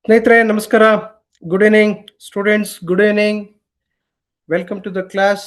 ಸ್ನೇಹಿತರೆ ನಮಸ್ಕಾರ. Good evening students, good evening. Welcome to the class.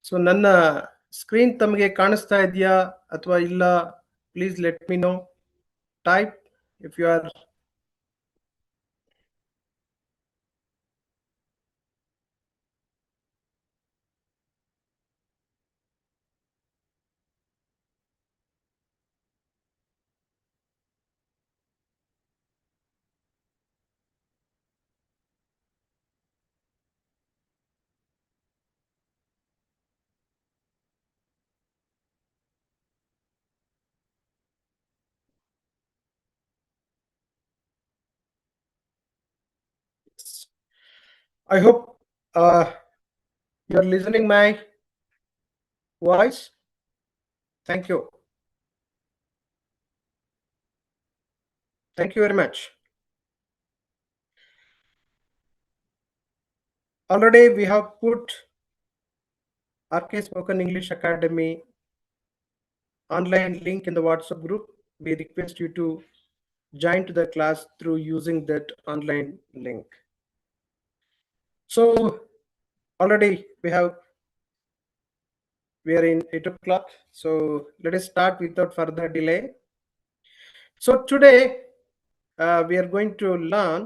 So ನನ್ನ screen ತಮಗೆ ಕಾಣಿಸ್ತಾ ಇದೆಯಾ ಅಥವಾ ಇಲ್ಲ? Please let me know. Type if you are. I hope you are listening my voice. Thank you. Thank you very much. Already we have put RK Spoken English Academy online link in the WhatsApp group. We request you to join to the class through using that online link. So already we are in 8 o'clock. So let us start without further delay. So today we are going to learn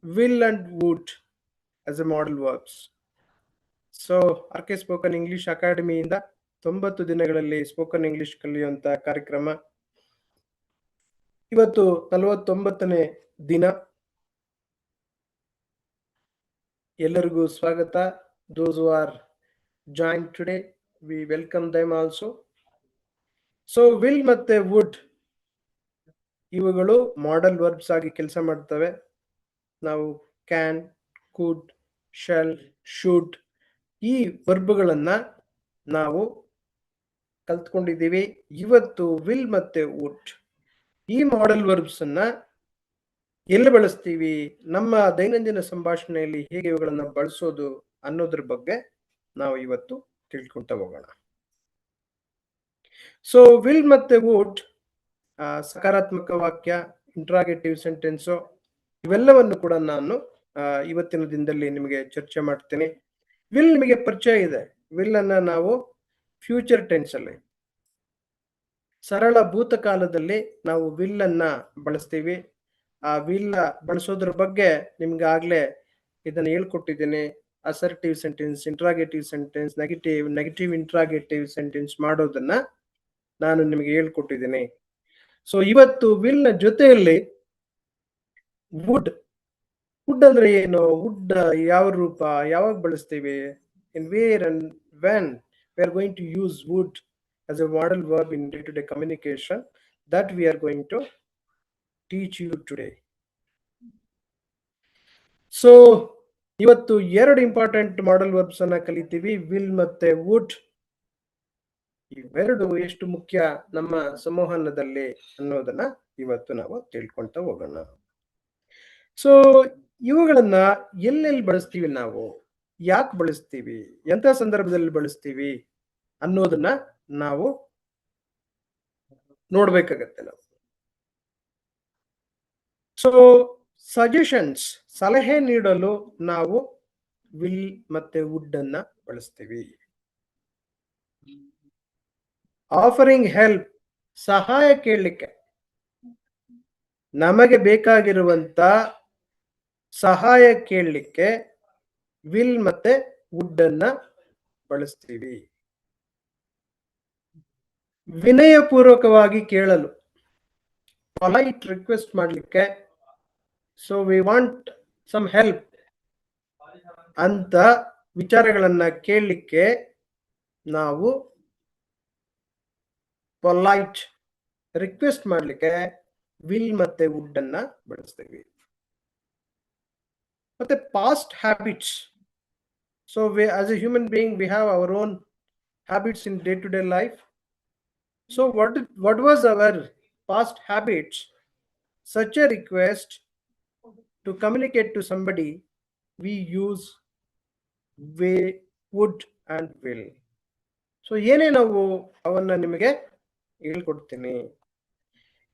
will and would as a modal verbs. So RK Spoken English Academy ಇಂದ 90 ದಿನಗಳಲ್ಲಿ spoken English ಕಲಿಯುವಂತ ಕಾರ್ಯಕ್ರಮ. ಇವತ್ತು 49ನೇ ದಿನ. ಎಲ್ಲರಿಗೂ ಸ್ವಾಗತ. Those who are joined today, we welcome them also. So will ಮತ್ತೆ would ಇವುಗಳು model verbs ಆಗಿ ಕೆಲಸ ಮಾಡ್ತವೆ. ನಾವು ಕ್ಯಾನ್, ಕುಡ್, ಶಲ್, ಶುಡ್ ಈ ವರ್ಬ್ಗಳನ್ನ ನಾವು ಕಲ್ತ್ಕೊಂಡಿದ್ದೀವಿ. ಇವತ್ತು ವಿಲ್ ಮತ್ತೆ ವುಡ್ ಈ ಮಾಡೆಲ್ ವರ್ಬ್ಸ್ ಅನ್ನ ಎಲ್ಲಿ ಬಳಸ್ತೀವಿ, ನಮ್ಮ ದೈನಂದಿನ ಸಂಭಾಷಣೆಯಲ್ಲಿ ಹೇಗೆ ಇವುಗಳನ್ನ ಬಳಸೋದು ಅನ್ನೋದ್ರ ಬಗ್ಗೆ ನಾವು ಇವತ್ತು ತಿಳ್ಕೊಂತ ಹೋಗೋಣ. ಸೊ ವಿಲ್ ಮತ್ತೆ ವುಡ್ ಸಕಾರಾತ್ಮಕ ವಾಕ್ಯ, ಇಂಟ್ರಾಗೇಟಿವ್ ಸೆಂಟೆನ್ಸು ಇವೆಲ್ಲವನ್ನು ಕೂಡ ನಾನು ಇವತ್ತಿನ ದಿನದಲ್ಲಿ ನಿಮಗೆ ಚರ್ಚೆ ಮಾಡ್ತೇನೆ. ವಿಲ್ ನಿಮಗೆ ಪರಿಚಯ ಇದೆ. ವಿಲ್ ಅನ್ನ ನಾವು ಫ್ಯೂಚರ್ ಟೆನ್ಸ್ ಅಲ್ಲಿ, ಸರಳ ಭೂತಕಾಲದಲ್ಲಿ ನಾವು ವಿಲ್ ಅನ್ನ ಬಳಸ್ತೀವಿ. ಆ ವಿಲ್ ಬಳಸೋದ್ರ ಬಗ್ಗೆ ನಿಮ್ಗೆ ಆಗ್ಲೇ ಇದನ್ನ ಹೇಳ್ಕೊಟ್ಟಿದ್ದೇನೆ. Assertive sentence, interrogative sentence, negative interrogative sentence ಮಾಡೋದನ್ನ ನಾನು ನಿಮಗೆ ಹೇಳ್ಕೊಟ್ಟಿದ್ದೇನೆ. ಸೊ ಇವತ್ತು ವಿಲ್ ನ ಜೊತೆಯಲ್ಲಿ ವುಡ್ ಅಂದ್ರೆ ಏನು, ವುಡ್ ಯಾವ ರೂಪ, ಯಾವಾಗ ಬಳಸ್ತೀವಿ, in where and when we are going to use would as a modal verb in day-to-day communication, that we are going to teach you today. So ಇವತ್ತು ಎರಡು ಇಂಪಾರ್ಟೆಂಟ್ ಮಾಡೆಲ್ ವರ್ಬ್ಸ್ ಅನ್ನ ಕಲಿತೀವಿ, ವಿಲ್ ಮತ್ತೆ wood. ಇವೆರಡು ಎಷ್ಟು ಮುಖ್ಯ ನಮ್ಮ ಸಂವಹನದಲ್ಲಿ ಅನ್ನೋದನ್ನ ಇವತ್ತು ನಾವು ತಿಳ್ಕೊಂತ ಹೋಗೋಣ. ಸೊ ಇವುಗಳನ್ನ ಎಲ್ಲೆಲ್ಲಿ ಬಳಸ್ತೀವಿ, ನಾವು ಯಾಕೆ ಬಳಸ್ತೀವಿ, ಎಂತ ಸಂದರ್ಭದಲ್ಲಿ ಬಳಸ್ತೀವಿ ಅನ್ನೋದನ್ನ ನಾವು ನೋಡ್ಬೇಕಾಗತ್ತೆ ನಾವು. ಸೊ ಸಜೆಷನ್ಸ್, ಸಲಹೆ ನೀಡಲು ನಾವು ವಿಲ್ ಮತ್ತೆ ವುಡ್ ಅನ್ನ ಬಳಸ್ತೀವಿ. ಆಫರಿಂಗ್ ಹೆಲ್ಪ್, ಸಹಾಯ ಕೇಳಲಿಕ್ಕೆ, ನಮಗೆ ಬೇಕಾಗಿರುವಂತ ಸಹಾಯ ಕೇಳಲಿಕ್ಕೆ ವಿಲ್ ಮತ್ತೆ ವುಡ್ ಅನ್ನ ಬಳಸ್ತೀವಿ. ವಿನಯಪೂರ್ವಕವಾಗಿ ಕೇಳಲು, ಪೊಲೈಟ್ ರಿಕ್ವೆಸ್ಟ್ ಮಾಡಲಿಕ್ಕೆ, so we want some help ಅಂತ ವಿಚಾರಗಳನ್ನ ಕೇಳಲಿಕ್ಕೆ ನಾವು ಪೊಲೈಟ್ ರಿಕ್ವೆಸ್ಟ್ ಮಾಡಲಿಕ್ಕೆ ವಿಲ್ ಮತ್ತೆ ವುಡ್ ಅನ್ನ ಬಳಸ್ತೀವಿ. ಮತ್ತೆ past habits. So as a human being we have our own habits in day to day life. So what was our past habits? Such a request to communicate to somebody, we use would and will. So ಏನೇ ನಾವು ಅವನ್ನ ನಿಮಗೆ ಹೇಳ್ಕೊಡ್ತೀನಿ.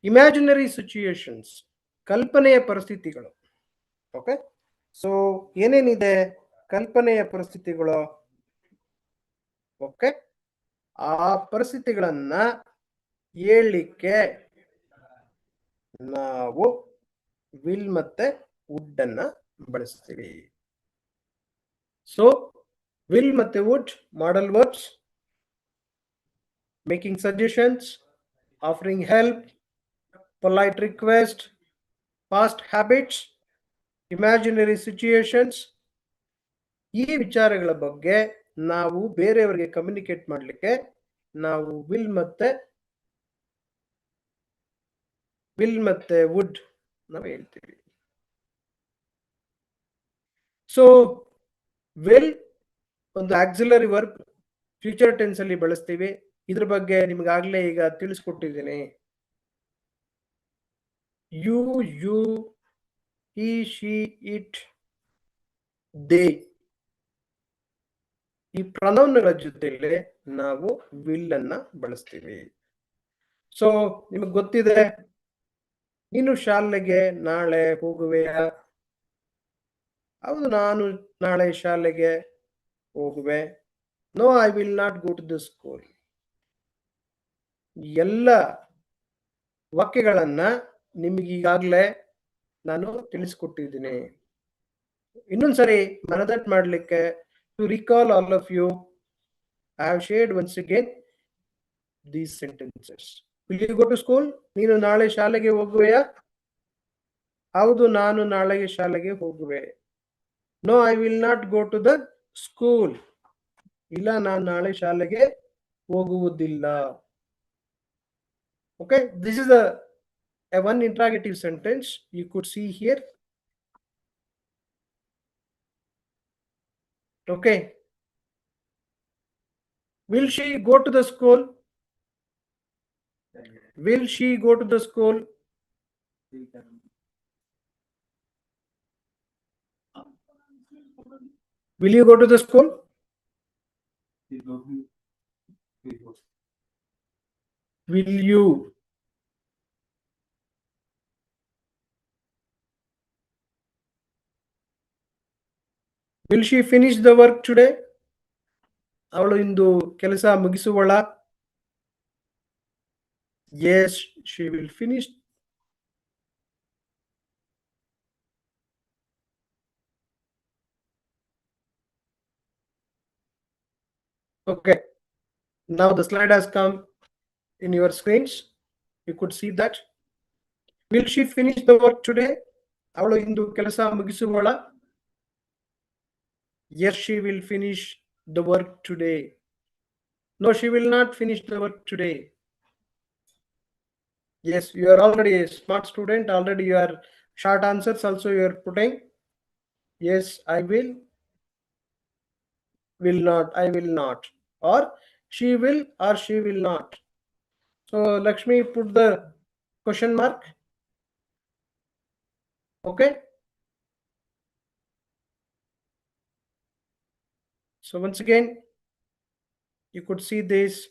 Imaginary situations, ಕಲ್ಪನೆಯ ಪರಿಸ್ಥಿತಿಗಳು. Okay, so ಏನೇನಿದೆ ಕಲ್ಪನೆಯ ಪರಿಸ್ಥಿತಿಗಳು? ಓಕೆ, ಆ ಪರಿಸ್ಥಿತಿಗಳನ್ನ ಹೇಳಲಿಕ್ಕೆ ನಾವು ವಿಲ್ ಮತ್ತೆ ವುಡ್ ಅನ್ನ ಬಳಸ್ತೀವಿ. ಸೊ ವಿಲ್ ಮತ್ತೆ would, modal verbs, making suggestions, offering help, polite request, past habits, imaginary situations. ಈ ವಿಚಾರಗಳ ಬಗ್ಗೆ ನಾವು ಬೇರೆಯವರಿಗೆ ಕಮ್ಯುನಿಕೇಟ್ ಮಾಡಲಿಕ್ಕೆ ನಾವು ವಿಲ್ ಮತ್ತೆ ವುಡ್ ನಾವು ಹೇಳ್ತೀವಿ. ಸೊ ವಿಲ್ ಒಂದು ಆಕ್ಸಿಲರಿ ವರ್ಬ್, ಫ್ಯೂಚರ್ ಟೆನ್ಸ್ ಅಲ್ಲಿ ಬಳಸ್ತೀವಿ. ಇದ್ರ ಬಗ್ಗೆ ನಿಮ್ಗಾಗ್ಲೇ ಈಗ ತಿಳಿಸ್ಕೊಟ್ಟಿದ್ದೀನಿ. You, he, she, it, they, ಈ ಪ್ರನೌನ್ಗಳ ಜೊತೆಲಿ ನಾವು ವಿಲ್ ಅನ್ನ ಬಳಸ್ತೀವಿ. ಸೊ ನಿಮಗೆ ಗೊತ್ತಿದೆ, ನೀನು ಶಾಲೆಗೆ ನಾಳೆ ಹೋಗುವೆಯಾ? ಹೌದು, ನಾನು ನಾಳೆ ಶಾಲೆಗೆ ಹೋಗುವೆ. No, I will not go to the school. ಎಲ್ಲ ವಾಕ್ಯಗಳನ್ನ ನಿಮಗೀಗಾಗಲೇ ನಾನು ತಿಳಿಸ್ಕೊಟ್ಟಿದ್ದೀನಿ. ಇನ್ನೊಂದ್ಸರಿ ಮನದಟ್ಟು ಮಾಡಲಿಕ್ಕೆ, to recall all of you, I have shared once again these sentences. Will you go to school? ನೀನು ನಾಳೆ ಶಾಲೆಗೆ ಹೋಗುವೆಯಾ? ಹೌದು, ನಾನು ನಾಳೆ ಶಾಲೆಗೆ ಹೋಗುವೆ. No, I will not go to the school. ಇಲ್ಲ, ನಾನು ನಾಳೆ ಶಾಲೆಗೆ ಹೋಗುವುದಿಲ್ಲ. Okay, this is a one interrogative sentence you could see here. Okay, will she go to the school? Will she go to the school? Will you go to the school? Will you? Will she finish the work today? ಅವಳು ಇಂದು ಕೆಲಸ ಮುಗಿಸುವಳ? Yes, she will finish. Okay, now the slide has come in your screens. You could see that. Will she finish the work today? ಅವಳು ಇಂದು ಕೆಲಸ ಮುಗಿಸುವಳ? Yes, she will finish the work today. No, she will not finish the work today. Yes, you are already a smart student. Already your short answers also you are putting. Yes, I will not, I will not, or she will or she will not. So Lakshmi, put the question mark. Okay. So once again, you could see this.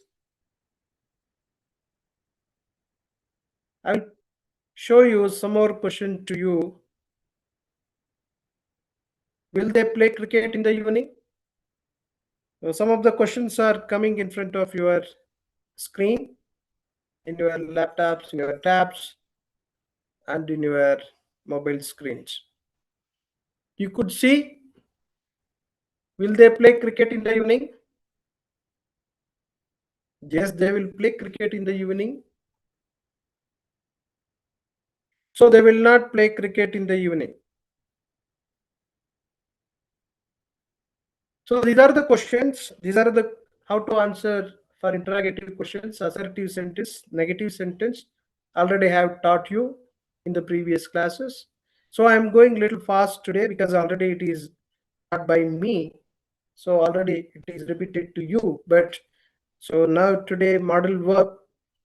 I'll show you some more question to you. Will they play cricket in the evening? Some of the questions are coming in front of your screen, in your laptops, in your tabs, and in your mobile screens. You could see, will they play cricket in the evening? Yes, they will play cricket in the evening. So they will not play cricket in the evening. So these are the questions. These are the how to answer for interrogative questions, assertive sentence, negative sentence. Already have taught you in the previous classes. So I'm going a little fast today because already it is taught by me. So already it is repeated to you. But so now today modal verb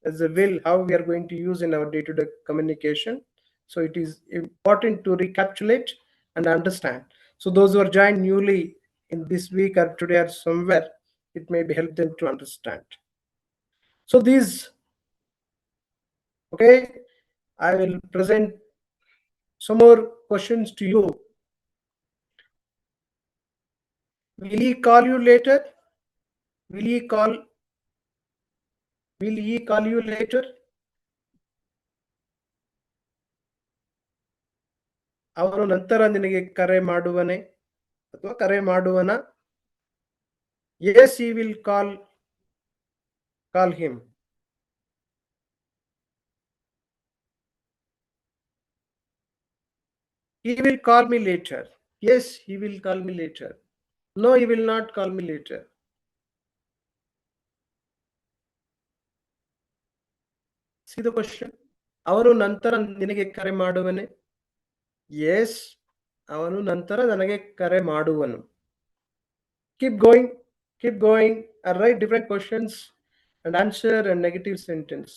as a will, how we are going to use in our day-to-day communication. So it is important to recapitulate and understand. So those who are joined newly in this week or today or somewhere, it may be help them to understand. So these, okay, I will present some more questions to you. Will he call you later? Will he call you later? ಅವನು ನಂತರ ನಿನಗೆ ಕರೆ ಮಾಡುವನೆ ಅಥವಾ ಕರೆ ಮಾಡುವನ? Yes, he will call him. He will call me later. Yes, he will call me later. No, he will not call me later. See the question? ಅವನು ನಂತರ ನಿನಗೆ ಕರೆ ಮಾಡುವನೆ? Yes, ಅವನು ನಂತರ ನನಗೆ ಕರೆ ಮಾಡುವನು. Keep going. Write different questions and answer and negative sentence.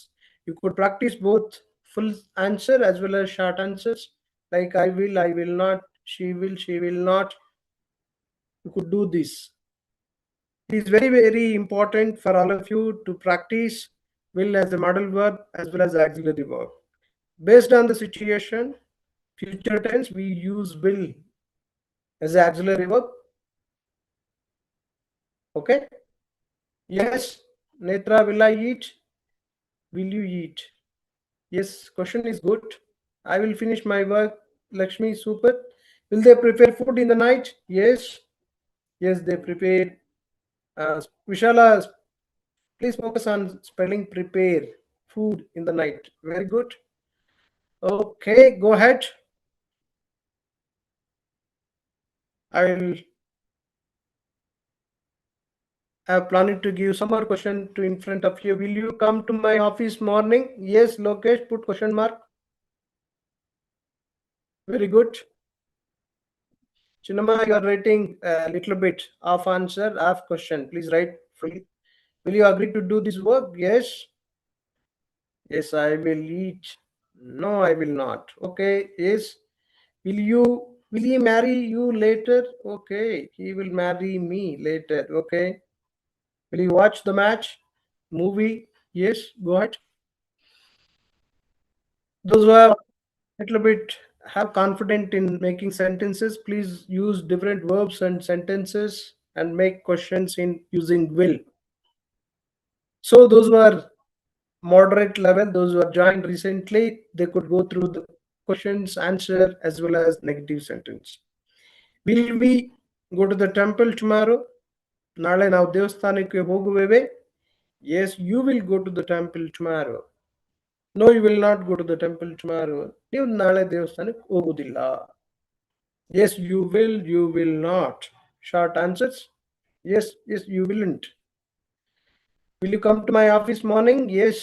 You could practice both full answer as well as short answers, like I will not, she will not. You could do this. It is very, very important for all of you to practice will as a modal verb as well as auxiliary verb. Based on the situation, future tense, we use will as an auxiliary verb. Okay? Yes, Netra, will I eat? Will you eat? Yes, question is good. I will finish my work. Lakshmi, super. Will they prepare food in the night? Yes. Yes, they prepare. Vishala, please focus on spelling prepare food in the night. Very good. Okay, go ahead. I'm planning to give some more question to in front of you. Will you come to my office morning? Yes, Lokesh, put question mark. Very good. Chinama, you are writing a little bit of answer, half question. Please write fully. Will you agree to do this work? Yes. Yes, I will eat. No, I will not. Okay. Yes. Will he marry you later? Okay. He will marry me later. Okay. Will you watch the match? Movie? Yes. Go ahead. Those who are a little bit have confident in making sentences, please use different verbs and sentences and make questions in using will. So those who are moderate level, those who are joined recently, they could go through the questions, answer as well as negative sentence. Will we go to the temple tomorrow? ನಾಳೆ ನಾವು ದೇವಸ್ಥಾನಕ್ಕೆ ಹೋಗುವೆವೆ? Yes, you will go to the temple tomorrow. No, you will not go to the temple tomorrow. ನೀವು ನಾಳೆ ದೇವಸ್ಥಾನಕ್ಕೆ ಹೋಗುವುದಿಲ್ಲ. Yes, you will not. Short answers. Yes, you willn't. Will you come to my office morning? Yes,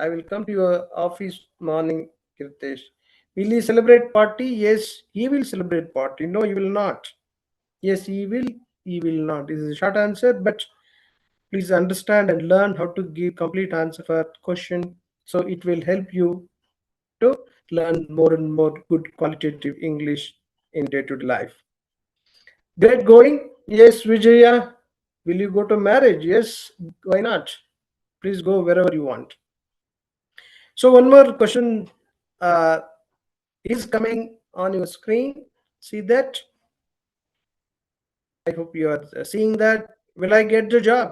I will come to your office morning, Kirtesh. Will he celebrate party? Yes, he will celebrate party. No, he will not. Yes, he will not. This is a short answer, but please understand and learn how to give complete answer for question. So it will help you to learn more and more good qualitative English in day-to-day life. Great going. Yes, Vijaya. Will you go to marriage? Yes, why not? Please go wherever you want. So one more question is coming on your screen. See that? I hope you are seeing that. Will I get the job?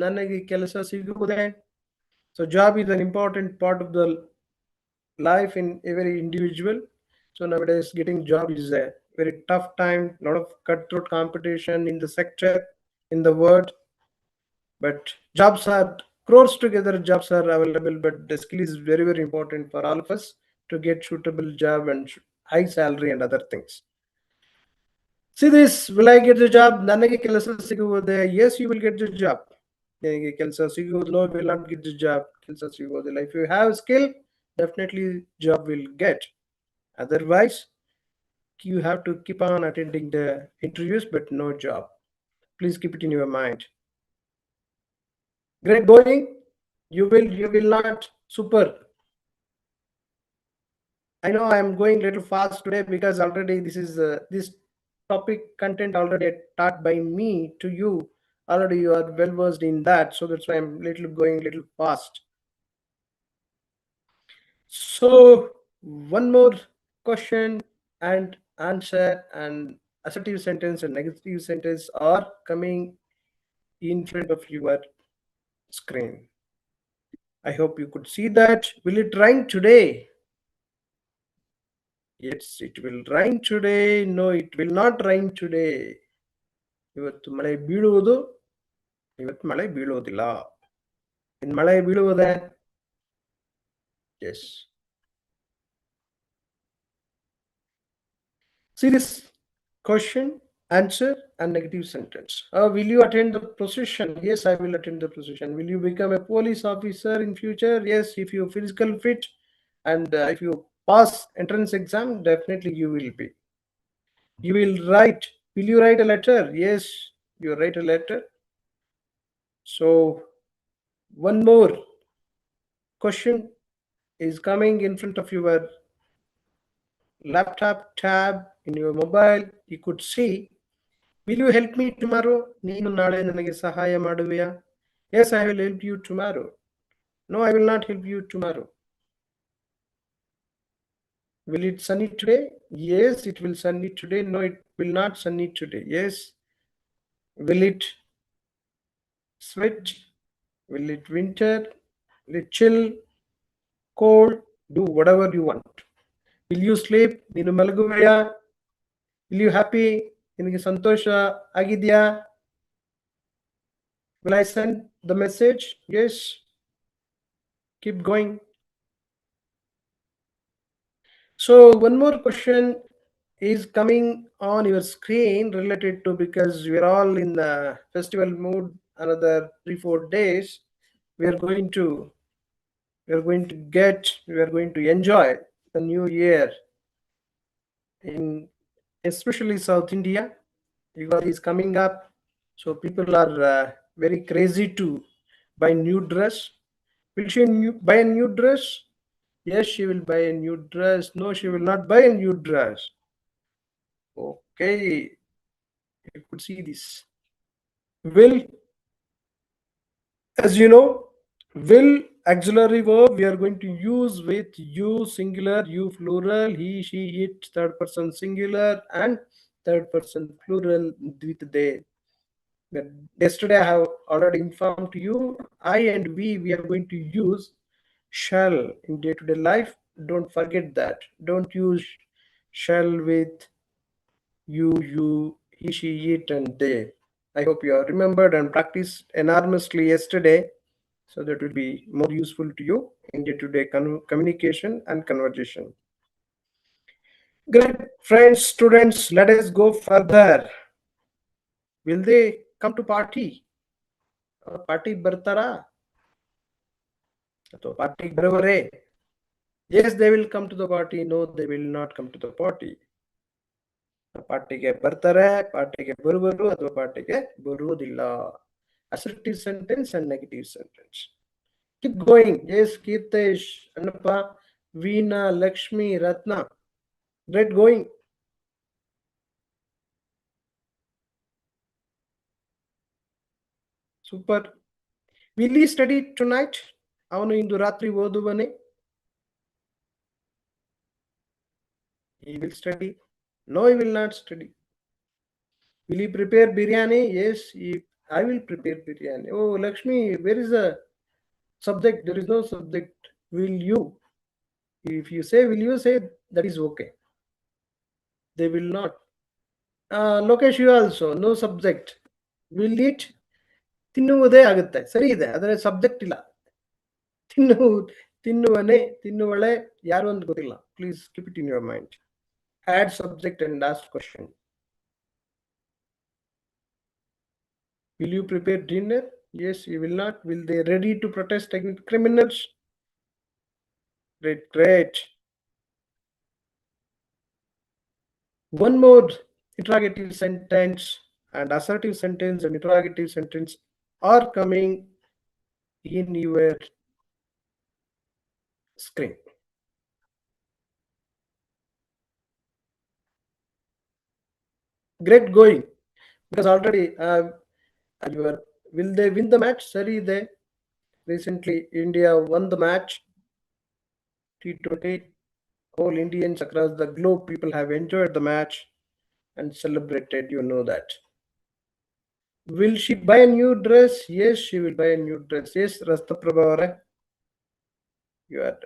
ನನಗೆ ಕೆಲಸ ಸಿಗುವುದೇ? So job is an important part of the life in every individual. So nowadays getting job is a very tough time, lot of cutthroat competition in the sector, in the world. But jobs are crores together, jobs are available, but the skill is very, very important for all of us to get suitable job and high salary and other things. See this, will I get the job? ನನಗೆ ಕೆಲಸ ಸಿಗುವುದೇ? Yes, you will get the job. ನಿನಗೆ ಕೆಲಸ ಸಿಗುವುದು, no will not get the job, ಕೆಲಸ ಸಿಗುವುದಿಲ್ಲ. If you have skill, definitely job will get. Otherwise, you have to keep on attending the interviews but no job. Please keep it in your mind. Great going. You will not. Super. I know I am going a little fast today because already this topic content already taught by me to you. Already you are well versed in that, so that's why I'm going a little fast. So one more question and answer, and assertive sentence and negative sentence are coming in front of your screen. I hope you could see that. Will it rain today? Yes, it will rain today. No, it will not rain today. ಇವತ್ತು ಮಳೆ ಬೀಳುವುದು, ಇವತ್ತು ಮಳೆ ಬೀಳುವುದಿಲ್ಲ. ಇನ್ನು ಮಳೆ ಬೀಳುವುದೇ? Yes. See this question, answer, and negative sentence. Will you attend the procession? Yes, I will attend the procession. Will you become a police officer in future? Yes, if you physical fit and if you pass entrance exam, definitely you will be. You will write. Will you write a letter? Yes, you write a letter. So one more question is coming in front of your laptop tab in your mobile. You could see, will you help me tomorrow? ನೀನು ನಾಳೆ ನನಗೆ ಸಹಾಯ ಮಾಡುವೆಯಾ? Yes, I will help you tomorrow. No, I will not help you tomorrow. Will it sunny today? Yes, it will sunny today. No, it will not sunny today. Yes. Will it sweat? Will it winter? Will it chill? Cold? Do whatever you want. Will you sleep? ನೀನು ಮಲಗುವೆಯಾ? Will you happy? ನಿನಗೆ ಸಂತೋಷ ಆಗಿದೆಯಾ? Will I send the message? Yes. Keep going. So one more question is coming on your screen related to, because we are all in the festival mood. Another 3-4 days we are going to enjoy the new year in especially South India. Ugadi is coming up, so people are very crazy to buy new dress. Will she buy a new dress? Yes, she will buy a new dress. No, she will not buy a new dress. Okay, you could see this. Will, as you know, will auxiliary verb we are going to use with you singular, you plural, he, she, it third person singular, and third person plural with they. Yesterday I have already informed you, I and we are going to use shall in day-to-day life. Don't forget that. Don't use shall with you, he, she, it, and they. I hope you have remembered and practiced enormously yesterday, so that will be more useful to you in day-to-day communication and conversation. Great friends, students, let us go further. Will they come to party? Party bartara? ಅಥವಾ ಪಾರ್ಟಿಗೆ ಬರುವರೇ? Yes, they will come to the party. No, they will not come to the party. ಪಾರ್ಟಿಗೆ ಬರ್ತಾರೆ, ಪಾರ್ಟಿಗೆ ಬರುವರು ಅಥವಾ ಪಾರ್ಟಿಗೆ ಬರುವುದಿಲ್ಲ. Assertive sentence and negative sentence. Keep going. Yes, Kirtesh, Annappa, Veena, Lakshmi, Ratna. Great going. Super. Will he study tonight? ಅವನು ಇಂದು ರಾತ್ರಿ ಓದುವನೇ? He will study. No, he will not study. Will he prepare biryani? Yes, I will prepare biryani. Oh, Lakshmi, where is the subject? There is no subject. Will you? If you say will you, say that is okay. They will not. Lokesh, you also no subject. Will it? ತಿನ್ನುವುದೇ ಆಗುತ್ತೆ. ಸರಿ ಇದೆ, ಆದರೆ subject ಇಲ್ಲ. ತಿನ್ನುವನೇ, ತಿನ್ನುವಳೆ, ಯಾರು ಅಂತ ಗೊತ್ತಿಲ್ಲ. Please keep it in your mind. Add subject and ask question. Will you prepare dinner? Yes, you will not. Will they ready to protest against criminals? Great, great. One more interrogative sentence and assertive sentence and interrogative sentence are coming in your screen. Great going, because already your will they win the match? Sorry, they recently India won the match. T20. All Indians across the globe, people have enjoyed the match and celebrated. You know that. Will she buy a new dress? Yes, she will buy a new dress. Yes, Rastaprabha, you are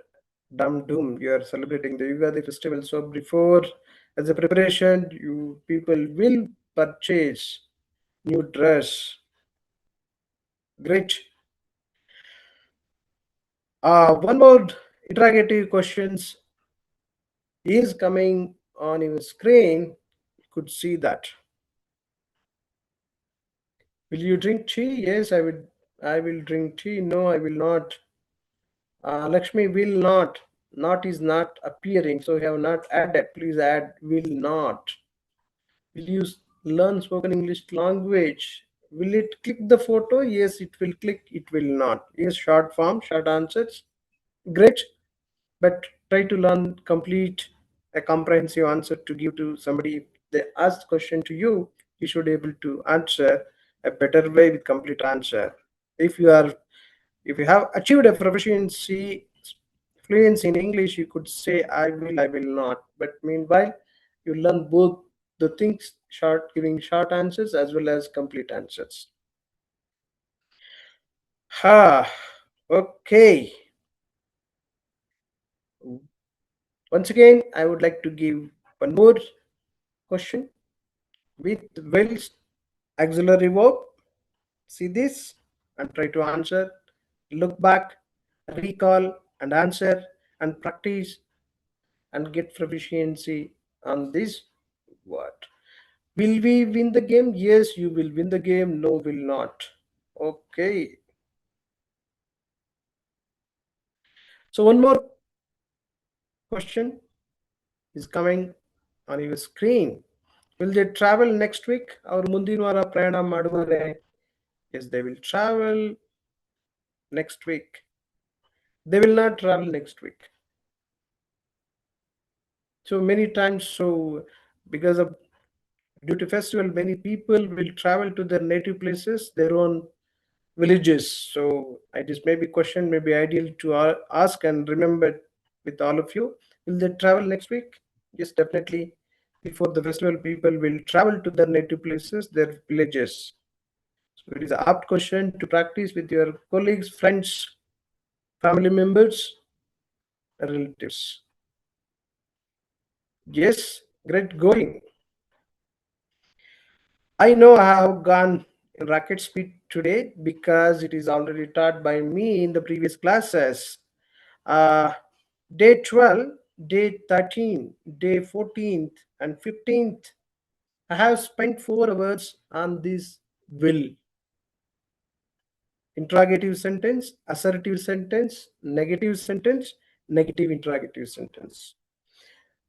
dumb doom. You are celebrating the Yugadi festival. So before, as a preparation, you people will purchase new dress. Great. One more interrogative questions is coming on your screen. You could see that. Will you drink tea? Yes, I would. I will drink tea. No, I will not. Lakshmi will not. Not is not appearing, so we have not added. Please add will not. Will you learn spoken English language? Will it click the photo? Yes, it will click. It will not. Yes, short form, short answers. Great, but try to learn complete a comprehensive answer to give to somebody. If they ask question to you, you should able to answer a better way with complete answer. If you are if you have achieved a proficiency fluency in English, you could say I will not. But meanwhile, you learn both the things, short giving short answers as well as complete answers. Ha, okay. Once again, I would like to give one more question with will's auxiliary verb. See this and try to answer. Look back, recall and answer and practice and get proficiency on this word. Will we win the game? Yes, you will win the game. No, will not. Okay. So one more question is coming on your screen. Will they travel next week? Our ಮುಂದಿನ ವಾರ ಪ್ರಯಾಣ ಮಾಡುವರೆ? Yes, they will travel next week. They will not travel next week. So many times, so because of due to festival, many people will travel to their native places, their own villages. So I just maybe question may be ideal to ask and remember with all of you. Will they travel next week? Yes, definitely. Before the festival, people will travel to their native places, their villages. So it is an apt question to practice with your colleagues, friends, family members, relatives. Yes, great going. I know I have gone in rocket speed today because it is already taught by me in the previous classes. Uh, Day 12, day 13, day 14th, and 15th, I have spent 4 hours on this will. Interrogative sentence, assertive sentence, negative interrogative sentence.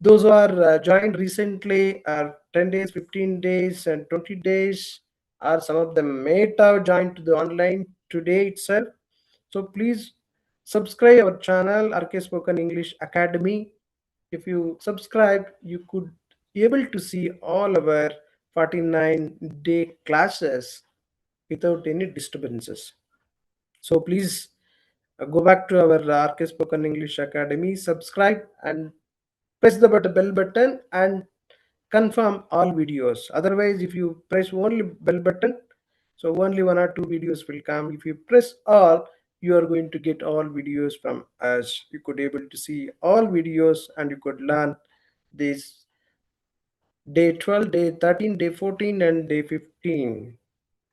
Those who are joined recently are 10 days, 15 days, and 20 days, or some of them may have joined to the online today itself. So please subscribe our channel, RK Spoken English Academy. If you subscribe, you could be able to see all our 49-day classes without any disturbances. So please go back to our RK Spoken English Academy, subscribe and press the bell button and confirm all videos. Otherwise, if you press only bell button, so only 1 or 2 videos will come. If you press all, you are going to get all videos from us. You could able to see all videos and you could learn this day 12, day 13, day 14, and day 15.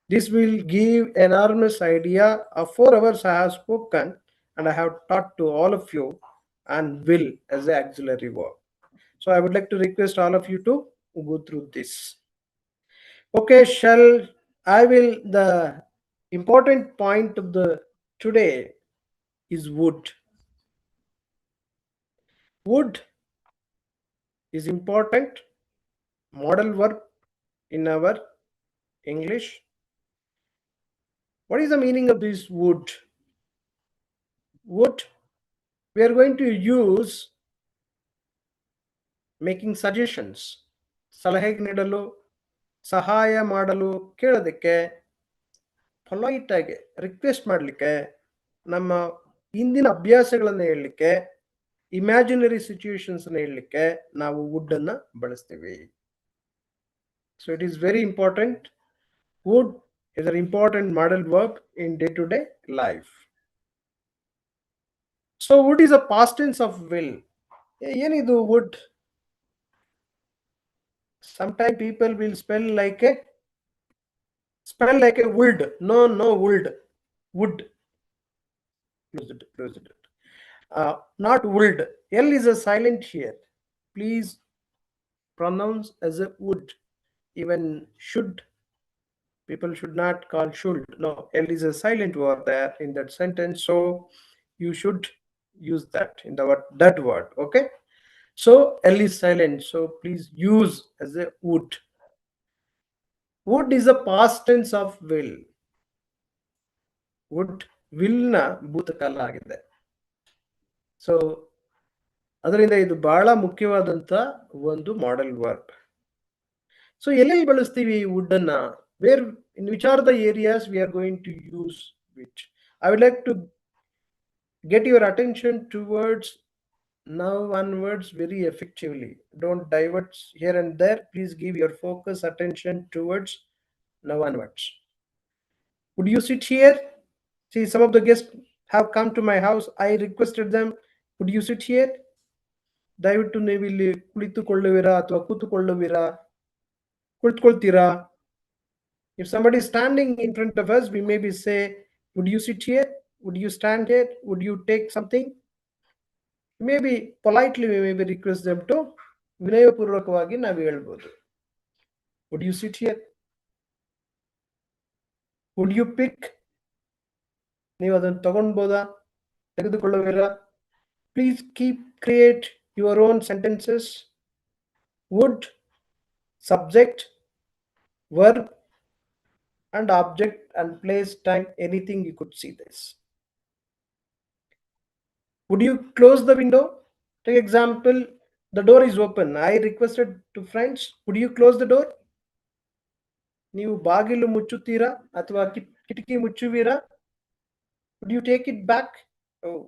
This will give enormous idea of 4 hours I have spoken and I have taught to all of you and will as the auxiliary verb. So I would like to request all of you to go through this. Okay, shall I will the important point of the today is would. Would is important modal verb in our English. What is the meaning of this would? Would, we are going to use making suggestions, ಸಲಹೆ ನೀಡಲು, ಸಹಾಯ ಮಾಡಲು, ಕೇಳೋದಕ್ಕೆ, polite ಆಗಿ request ಮಾಡಲಿಕ್ಕೆ, ನಮ್ಮ ಹಿಂದಿನ ಅಭ್ಯಾಸಗಳನ್ನು ಹೇಳಲಿಕ್ಕೆ, ಇಮ್ಯಾಜಿನರಿ ಸಿಚುಯೇಷನ್ಸ್ ಹೇಳಲಿಕ್ಕೆ ನಾವು ವುಡ್ ಅನ್ನ ಬಳಸ್ತೀವಿ. So it is very important. Would is an important modal verb in day-to-day life. So would is a past tense of will. Yenidu would. Sometimes people will spell like a would. No, would. Would. Close it. Not would. L is a silent here. Please pronounce as a would. Even should. People should not call should. No, L is a silent word there in that sentence. So you should use that in the word, that word. Okay. So L is silent. So please use as a would. Would is a past tense of will. Would will na ಭೂತಕಾಲ ಆಗಿದೆ. So ಅದರಿಂದ ಇದು ಬಹಳ ಮುಖ್ಯವಾದಂತ ಒಂದು model verb. So ಎಲ್ಲೆಲ್ಲಿ ಬಳಸ್ತೀವಿ wood ಅನ್ನ? Where, in which are the areas we are going to use it? I would like to get your attention towards now on words very effectively. Don't divert here and there. Please give your focus attention towards now on words. Would you sit here? See, some of the guests have come to my house. I requested them, would you sit here? ದಯವಿಟ್ಟು ನೀವು ಇಲ್ಲಿ ಕುಳಿತುಕೊಳ್ಳುವಿರಾ ಅಥವಾ ಕೂತುಕೊಳ್ಳುವಿರಾ, ಕುಳಿತುಕೊಳ್ತೀರಾ? If somebody is standing in front of us, we maybe say, would you sit here? Would you stand here? Would you take something? Maybe politely we maybe request them to, ವಿನಯಪೂರ್ವಕವಾಗಿ ನಾವು ಹೇಳ್ಬೋದು, would you sit here? Would you pick? ನೀವು ಅದನ್ನು ತಗೊಳ್ಬೋದಾ, ತೆಗೆದುಕೊಳ್ಳುವಿರಾ? Please create your own sentences. Would, subject, verb, and object, and place, time, anything you could see this. Would you close the window? Take example, the door is open. I requested to friends, would you close the door? ನೀವು ಬಾಗಿಲು ಮುಚ್ಚುತ್ತೀರಾ ಅಥವಾ ಕಿಟಕಿ ಮುಚ್ಚುವಿರಾ? Would you take it back? Oh,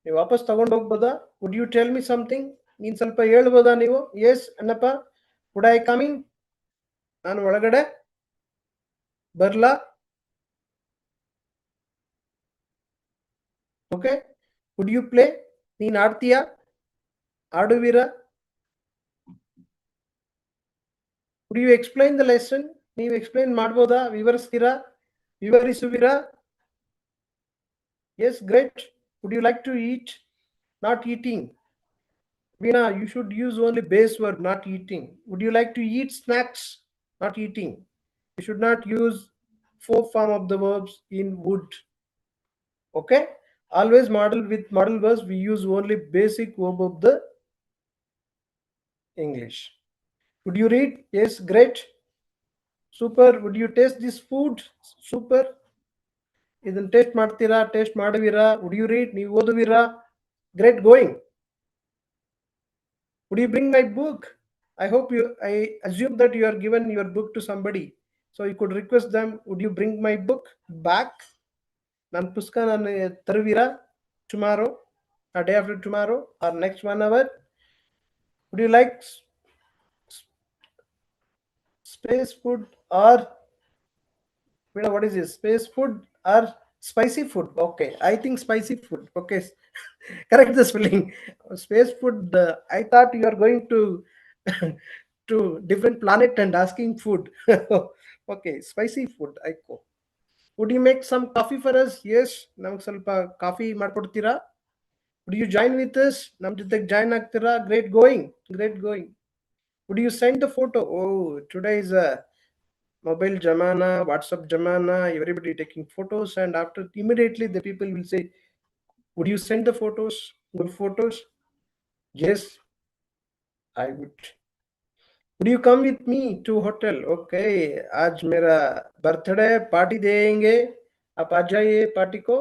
ನೀವು ವಾಪಸ್ ತಗೊಂಡು ಹೋಗ್ಬೋದಾ? Would you tell me something? ನೀನು ಸ್ವಲ್ಪ ಹೇಳ್ಬೋದಾ ನೀವು? Yes Annappa. Would I coming? ನಾನು ಒಳಗಡೆ ಬರ್ಲಾ? Okay. Would you play? ನೀನು ಆಡ್ತೀಯಾ? ಆಡುವಿರಾ? Would you explain the lesson? ನೀವು ಎಕ್ಸ್ಪ್ಲೈನ್ ಮಾಡ್ಬೋದಾ? ವಿವರಿಸ್ತೀರಾ? ವಿವರಿಸುವಿರಾ? Yes, great. Would you like to eat? Not eating. Veena, you should use only base verb, not eating. Would you like to eat snacks? Not eating. You should not use four form of the verbs in would. Okay. Always with modal verbs, we use only basic verb of the English. Would you read? Yes, great. Super. Would you taste this food? Super. ಇದನ್ನ taste ಮಾಡ್ತೀರಾ? Taste ಮಾಡುವಿರಾ? Would you read? ನೀವು ಓದುವಿರಾ? Great, going. Would you bring my book? I assume that you are given your book to somebody, so you could request them, would you bring my book back? ನನ್ನ ಪುಸ್ತಕ ನಾನು ತರುವಿರಾ? Tomorrow, or day after tomorrow, or next 1 hour? Would you like space food or what is this? Space food or spicy food? Okay, I think spicy food. Okay. Correct the spelling. Space food. I thought you are going to to different planet and asking food. Okay, spicy food. Would you make some coffee for us? Yes, ನಮಗೆ ಸ್ವಲ್ಪ coffee ಮಾಡ್ಕೊಡ್ತೀರಾ? Would you join with us? ನಮ್ಮ ಜೊತೆಗೆ join ಆಗ್ತೀರಾ? Great, going. Would you send the photo? Oh, today is a mobile jamana, WhatsApp jamana, everybody taking photos, and after immediately the people will say, would you send the photos, good photos? Yes, I would you come with me to hotel? Okay, आज मेरा birthday party देंगे, आप आ जाइए party को.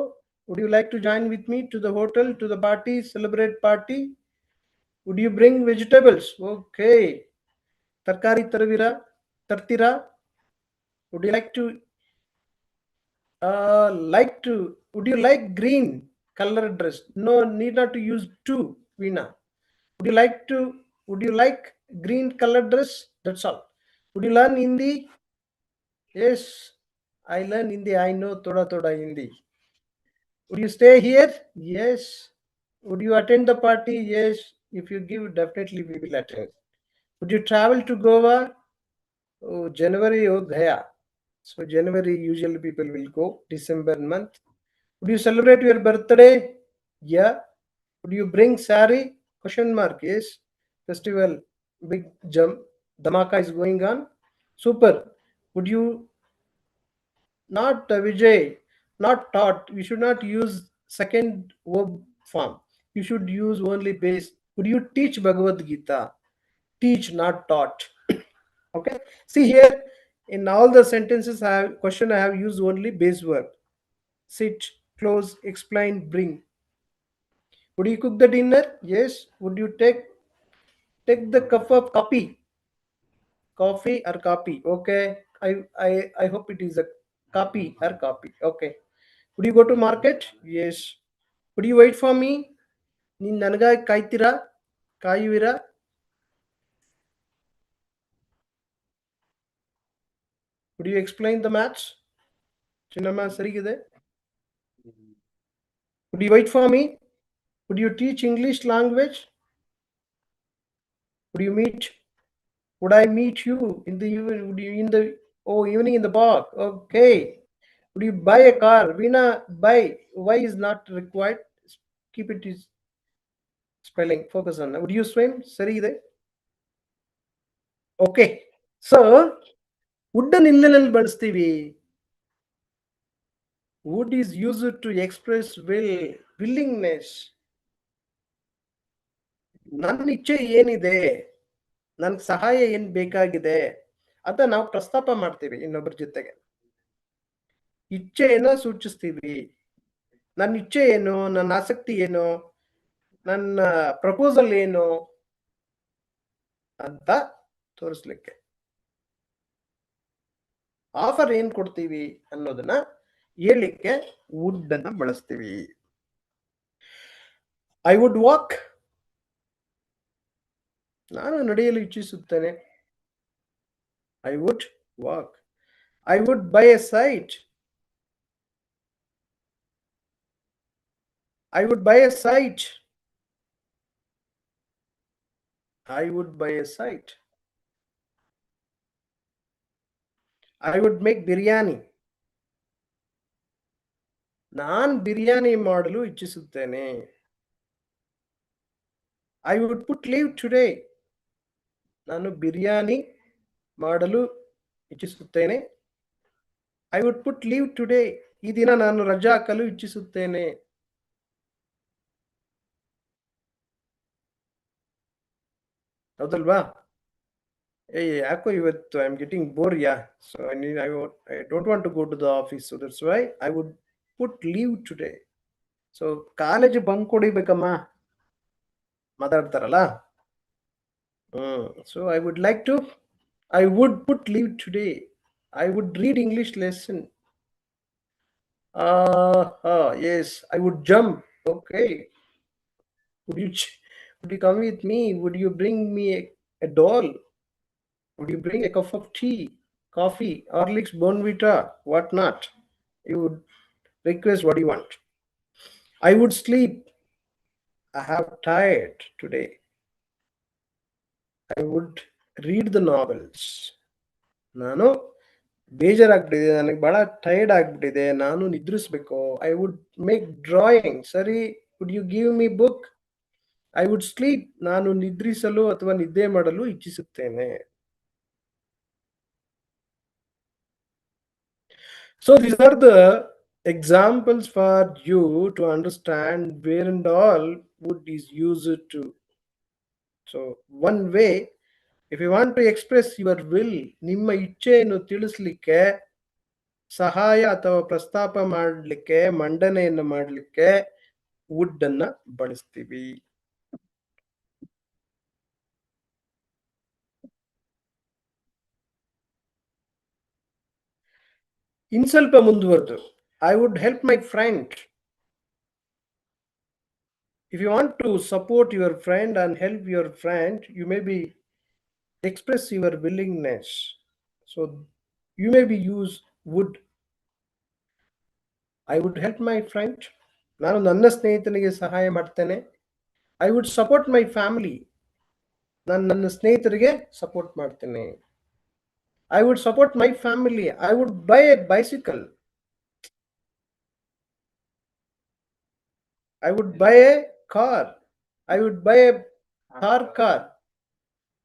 Would you like to join with me to the hotel, to the party, celebrate party? Would you bring vegetables? Okay. ತರಕಾರಿ ತರ್ತೀರಾ? Would you would you like green color dress? No, need not to use two, Veena. Would you like to, would you like green color dress? That's all. Would you learn Hindi? Yes, I learn Hindi. I know thoda Hindi. Would you stay here? Yes. Would you attend the party? Yes. If you give, definitely we will attend. Would you travel to Goa? Oh, January ho gaya. So January usually people will go. December month. Would you celebrate your birthday? Yeah. Would you bring sari? Question mark. Yes. Festival. Big jump. Dhamaka is going on. Super. Would you not Vijay? Not taught. You should not use second verb form. You should use only base. Would you teach Bhagavad Gita? Teach, not taught. Okay. See here, in all the sentences I have question I have used only base verb. Sit, close, explain, bring. Would you cook the dinner? Yes. Would you take the cup of coffee or copy? Okay. I hope it is a copy or copy. Okay. Would you go to market? Yes. Would you wait for me? ನೀನ್ ನನಗಾಗಿ ಕಾಯುವಿರಾ? Would you explain the maths? Chinnamma ಸರಿಗಿದೆ. Would you wait for me? Would you teach English language? Would you meet? Would I meet you in the evening? Would you in the evening in the park? Okay. Would you buy a car? Veena, buy. Why is not required? Keep it is spelling. Focus on. Would you swim? ಸರಿ ಇದೆ. Okay. So, wood ಅನ್ನು ಎಲ್ಲೆಲ್ಲಿ ಬಳಸ್ತೀವಿ? Would is used to express willingness. ನನ್ನ ಇಚ್ಛೆ ಏನಿದೆ, ನನ್ಗೆ ಸಹಾಯ ಏನ್ ಬೇಕಾಗಿದೆ ಅಂತ ನಾವು ಪ್ರಸ್ತಾಪ ಮಾಡ್ತೀವಿ ಇನ್ನೊಬ್ಬರ ಜೊತೆಗೆ. ಇಚ್ಛೆಯನ್ನ ಸೂಚಿಸ್ತೀವಿ. ನನ್ನ ಇಚ್ಛೆ ಏನು, ನನ್ನ ಆಸಕ್ತಿ ಏನು, ನನ್ನ ಪ್ರಪೋಸಲ್ ಏನು ಅಂತ ತೋರಿಸ್ಲಿಕ್ಕೆ. ಆಫರ್ ಏನ್ ಕೊಡ್ತೀವಿ ಅನ್ನೋದನ್ನ ಹೇಳಲಿಕ್ಕೆ ವುಡ್ ಅನ್ನ ಬಳಸ್ತೀವಿ. I would walk. ನಾನು ನಡೆಯಲು ಇಚ್ಛಿಸುತ್ತೇನೆ. I would walk. I would by A site. I would buy a site. I would buy a site. I would make biryani. ನಾನು ಬಿರಿಯಾನಿ ಮಾಡಲು ಇಚ್ಛಿಸುತ್ತೇನೆ. I would put leave today. ನಾನು ಬಿರಿಯಾನಿ ಮಾಡಲು ಇಚ್ಛಿಸುತ್ತೇನೆ. I would put leave today. ಈ ದಿನ ನಾನು ರಜಾ ಹಾಕಲು ಇಚ್ಛಿಸುತ್ತೇನೆ. ಹೌದಲ್ವಾ? ಯಾಕೋ ಇವತ್ತು I am getting bore. So I don't want to go to the office. So that's why I would put leave today. So college bunk ಕೊಡಿಬೇಕಮ್ಮ ಮಾತಾಡ್ತಾರಲ್ಲ. So I would like to, I would put leave today. I would read English lesson. Yes, I would jump. Okay. Would you come with me? Would you bring me a doll? Would you bring a cup of tea, coffee, Horlicks, Bonvita, what not? You would request what you want. I would sleep. I have tired today. I would read the novels. ನಾನು ಬೇಜಾರಾಗ್ಬಿಟ್ಟಿದೆ, ನನಗೆ ಬಹಳ tired ಆಗ್ಬಿಟ್ಟಿದೆ, ನಾನು ನಿದ್ರಿಸ್ಬೇಕು. I would make drawing. ಸರಿ, would you give me book? I would sleep. ನಾನು ನಿದ್ರಿಸಲು ಅಥವಾ ನಿದ್ದೆ ಮಾಡಲು ಇಚ್ಛಿಸುತ್ತೇನೆ. So these are the examples for you to understand where and all wood is used to. So one way, if you want to express your will, ನಿಮ್ಮ ಇಚ್ಛೆಯನ್ನು ತಿಳಿಸ್ಲಿಕ್ಕೆ, ಸಹಾಯ ಅಥವಾ ಪ್ರಸ್ತಾಪ ಮಾಡಲಿಕ್ಕೆ, ಮಂಡನೆಯನ್ನು ಮಾಡಲಿಕ್ಕೆ ವುಡ್ ಅನ್ನ ಬಳಸ್ತೀವಿ. ಇನ್ ಸ್ವಲ್ಪ ಮುಂದುವರೆದು, I would help my friend. If you want to support your friend and help your friend, you may be express your willingness. So you may be use would. I would help my friend. ನಾನು ನನ್ನ ಸ್ನೇಹಿತನಿಗೆ ಸಹಾಯ ಮಾಡ್ತೇನೆ. I would support my family. ನಾನು ನನ್ನ ಸ್ನೇಹಿತರಿಗೆ support ಮಾಡ್ತೇನೆ. I would support my family. I would by A bicycle. I would buy a car. I would buy a car.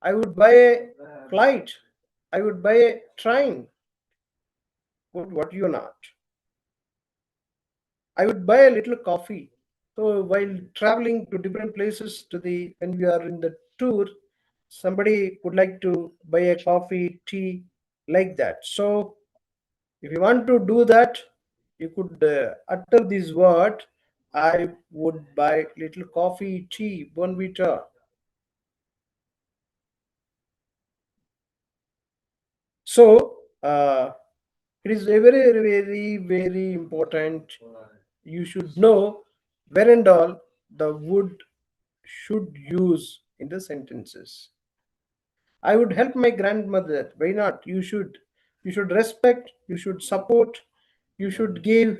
I would buy a flight. I would buy a train. What you not? I would buy a little coffee. So while traveling to different places when we are in the tour, somebody would like to buy a coffee, tea, like that. So if you want to do that, you could utter this word. I would buy little coffee, tea, bonvita. So it is very, very, very important. You should know where and all the would should use in the sentences. I would help my grandmother. Why not? You should. You should respect. You should support. You should give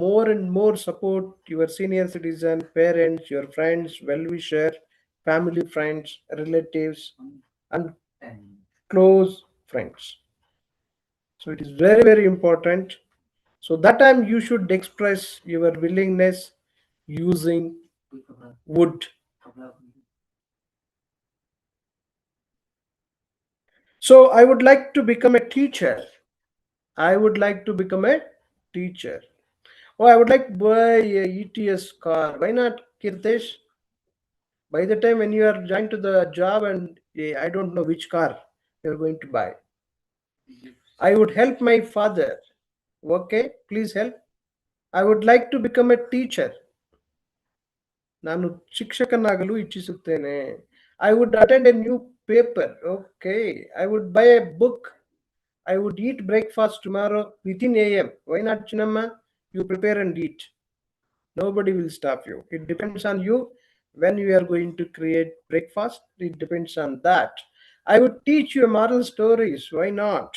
more and more support your senior citizen, parents, your friends, well-wisher, family, friends, relatives, and close friends. So it is very, very important. So that time you should express your willingness using would. So I would like to become a teacher. I would like to become a teacher. Oh, I would like to buy a ETS car. Why not, Kirtesh? By the time when you are joined to the job and I don't know which car you're going to buy. I would help my father. Okay, please help. I would like to become a teacher. ನಾನು ಶಿಕ್ಷಕನಾಗಲು ಇಚ್ಛಿಸುತ್ತೇನೆ. I would attend a new paper. Okay. I would buy a book. I would eat breakfast tomorrow within AM. Why not, Chinamma? You prepare and eat. Nobody will stop you. It depends on you when you are going to create breakfast. It depends on that. I would teach you moral stories. Why not?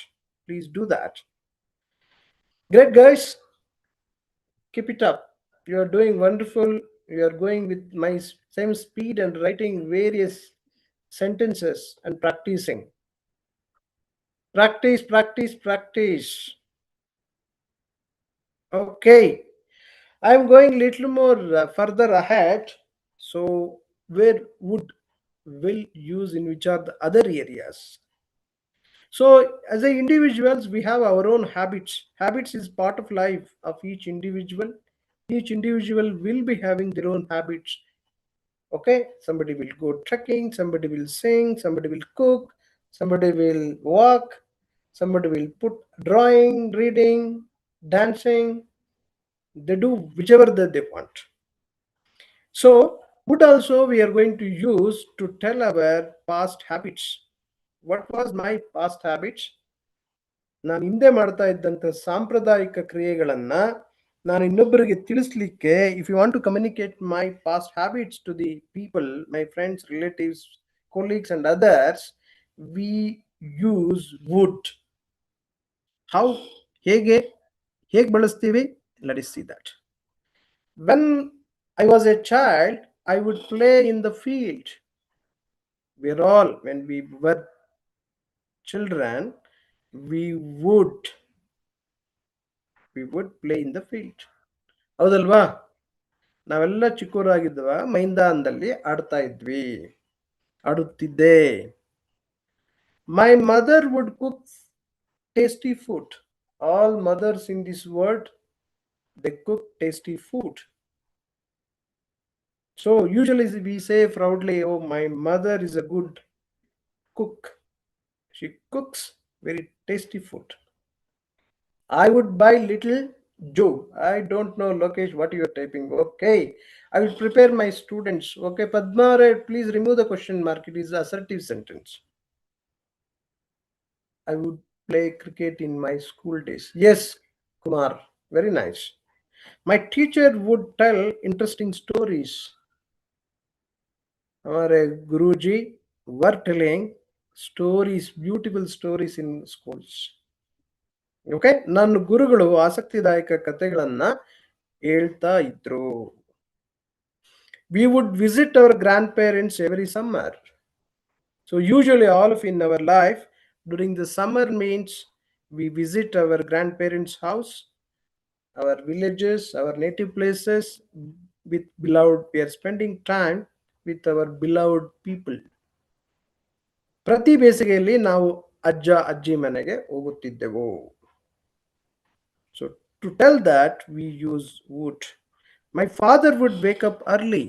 Please do that. Great, guys. Keep it up. You are doing wonderful. You are going with my same speed and writing various sentences and practicing. Practice, practice, practice. Okay. I'm going little more further ahead. So where would will use in which are the other areas? So as a individuals, we have our own habits. Habits is part of life of each individual. Each individual will be having their own habits. Okay, somebody will go trekking, somebody will sing, somebody will cook, somebody will walk, somebody will put drawing, reading, dancing. They do whichever that they want. So would also we are going to use to tell our past habits. What was my past habits? ನಾನು ಹಿಂದೆ ಮಾಡ್ತಾ ಇದ್ದಂಥ ಸಾಂಪ್ರದಾಯಿಕ ಕ್ರಿಯೆಗಳನ್ನ ನಾನು ಇನ್ನೊಬ್ಬರಿಗೆ ತಿಳಿಸ್ಲಿಕ್ಕೆ, if you want to communicate my past habits to the people, my friends, relatives, colleagues and others, we use would. How, ಹೇಗೆ ಬಳಸ್ತೀವಿ? Let us see that. When I was a child, I would play in the field. When we were children, we would play in the field. ಹೌದಲ್ವಾ? ನಾವೆಲ್ಲ ಚಿಕ್ಕವರಾಗಿದ್ವ, ಮೈದಾನದಲ್ಲಿ ಆಡುತ್ತಿದ್ದೆ. My mother would cook tasty food. all mothers in this world, they cook tasty food. So usually we say proudly, oh, my mother is a good cook. She cooks very tasty food. I would buy little Joe. I don't know, Lokesh, what you are typing. Okay. I will prepare my students. Okay, Padma, please remove the question mark. It is assertive sentence. I would play cricket in my school days. Yes, Kumar. Very nice. My teacher would tell interesting stories. Our Guruji were telling stories, beautiful stories in schools. Okay, ನನ್ನ ಗುರುಗಳು ಆಸಕ್ತಿದಾಯಕ ಕಥೆಗಳನ್ನ ಹೇಳ್ತಾ ಇದ್ರು. We would visit our grandparents every summer. So usually all of in our life during the summer means we visit our grandparents' house, our villages, our native places with beloved. We are spending time with our beloved people. ಪ್ರತಿ ಬೇಸಿಗೆಯಲ್ಲಿ ನಾವು ಅಜ್ಜ ಅಜ್ಜಿ ಮನೆಗೆ ಹೋಗುತ್ತಿದ್ದೆವು. So to tell that we use would. My father would wake up early.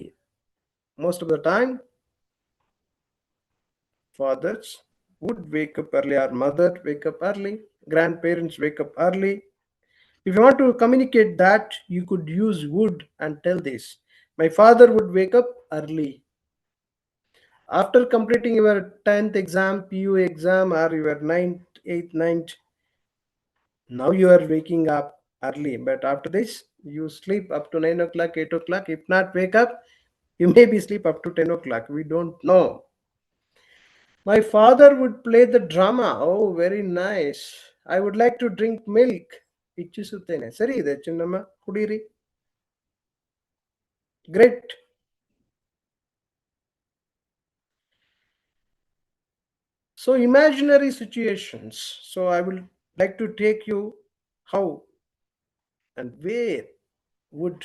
Most of the time, fathers would wake up early, or mother wake up early, grandparents wake up early. If you want to communicate that, you could use would and tell this. My father would wake up early. After completing your 10th exam, PU exam, or your 9th, 8th, 9th, now you are waking up early. But after this, you sleep up to 9 o'clock, 8 o'clock. If not wake up, you maybe sleep up to 10 o'clock. We don't know. My father would play the drama. Oh, very nice. I would like to drink milk. ಇಚ್ಛಿಸುತ್ತೇನೆ. ಸರಿ ಇದೆ ಚಿನ್ನಮ್ಮ, ಕುಡೀರಿ. Great. So imaginary situations. So I will like to take you how and where would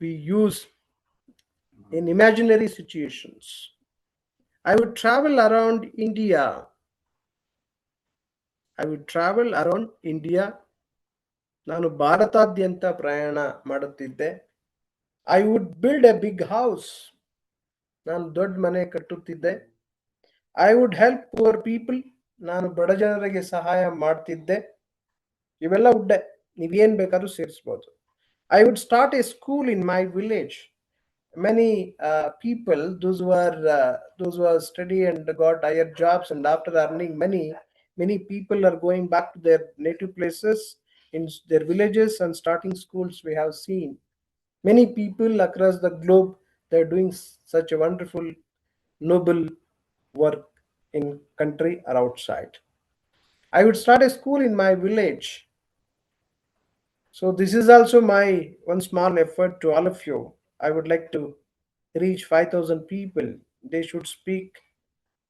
we use in imaginary situations. I would travel around India. I would travel around India. ನಾನು ಭಾರತಾದ್ಯಂತ ಪ್ರಯಾಣ ಮಾಡುತ್ತಿದ್ದೆ. I would build a big house. ನಾನು ದೊಡ್ಡ ಮನೆ ಕಟ್ಟುತ್ತಿದ್ದೆ. I would help poor people. ನಾನು ಬಡ ಜನರಿಗೆ ಸಹಾಯ ಮಾಡ್ತಿದ್ದೆ. ಇವೆಲ್ಲ ಉಡ್ಡೆ, ನೀವೇನ್ ಬೇಕಾದ್ರೂ ಸೇರಿಸ್ಬೋದು. I would start a school in my village. Many people, those who are study and got higher jobs, and after earning money, many people are going back to their native places in their villages and starting schools. We have seen many people across the globe, they're doing such a wonderful, noble work in country or outside. I would start a school in my village. So this is also my one small effort to all of you. I would like to reach 5,000 people. They should speak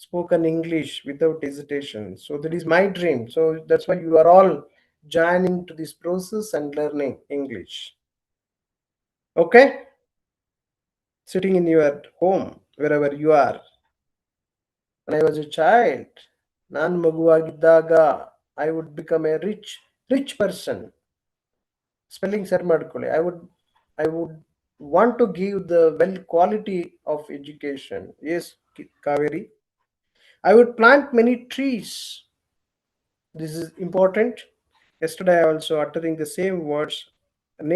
spoken English without hesitation. So that is my dream. So that's why you are all joining to this process and learning English. Okay? Sitting in your home, wherever you are. When I was a child, ನಾನು ಮಗುವಾಗಿದ್ದಾಗ I would become a rich person. Spelling ಸರಿ ಮಾಡ್ಕೊಳ್ಳಿ. I would want to give the well quality of education. Yes, Kaveri. I would plant many trees. This is important. Yesterday I also uttering the same words.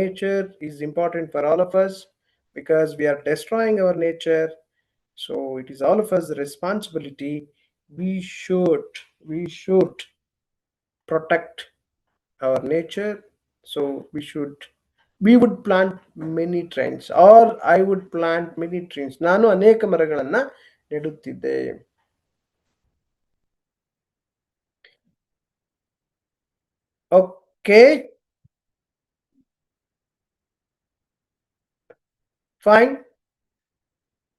Nature is important for all of us because we are destroying our nature. So it is all of us responsibility. We should protect our nature. So we would plant many trees, or I would plant many trees. ನಾನು ಅನೇಕ ಮರಗಳನ್ನ ನೆಡುತ್ತಿದ್ದೆ. Okay, fine.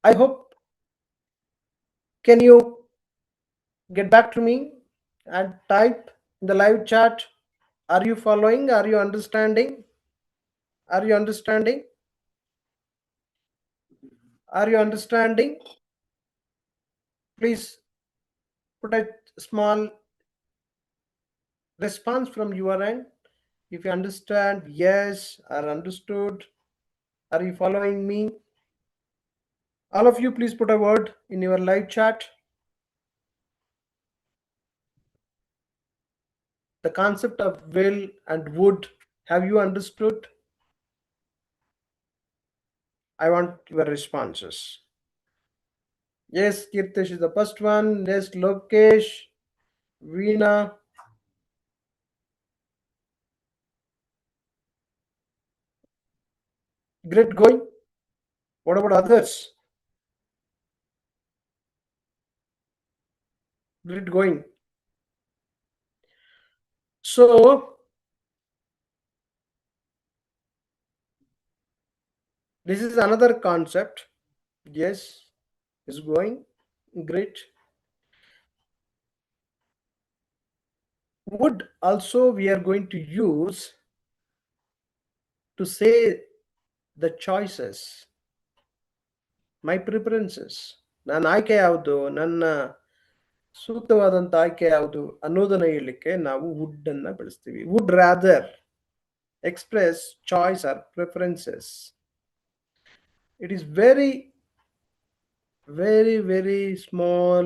I hope, can you get back to me and type in the live chat? Are you following? Are you understanding? Are you understanding? Are you understanding? Please put a small response from your end. If you understand, yes, or understood, are you following me? All of you, please put a word in your live chat. The concept of will and would, have you understood? I want your responses. Yes, Kirtish is the first one. Yes, Lokesh, Veena. Great going. What about others? Great going. So, this is another concept. Yes, is going. Great. Would also we are going to use to say the choices, my preferences. ನನ್ನ ಆಯ್ಕೆ ಯಾವುದು, ನನ್ನ ಸೂಕ್ತವಾದಂಥ ಆಯ್ಕೆ ಯಾವುದು ಅನ್ನೋದನ್ನ ಹೇಳಲಿಕ್ಕೆ ನಾವು would ಅನ್ನ ಬಳಸ್ತೀವಿ. Wood rather express choice or preferences. It is very, very, very small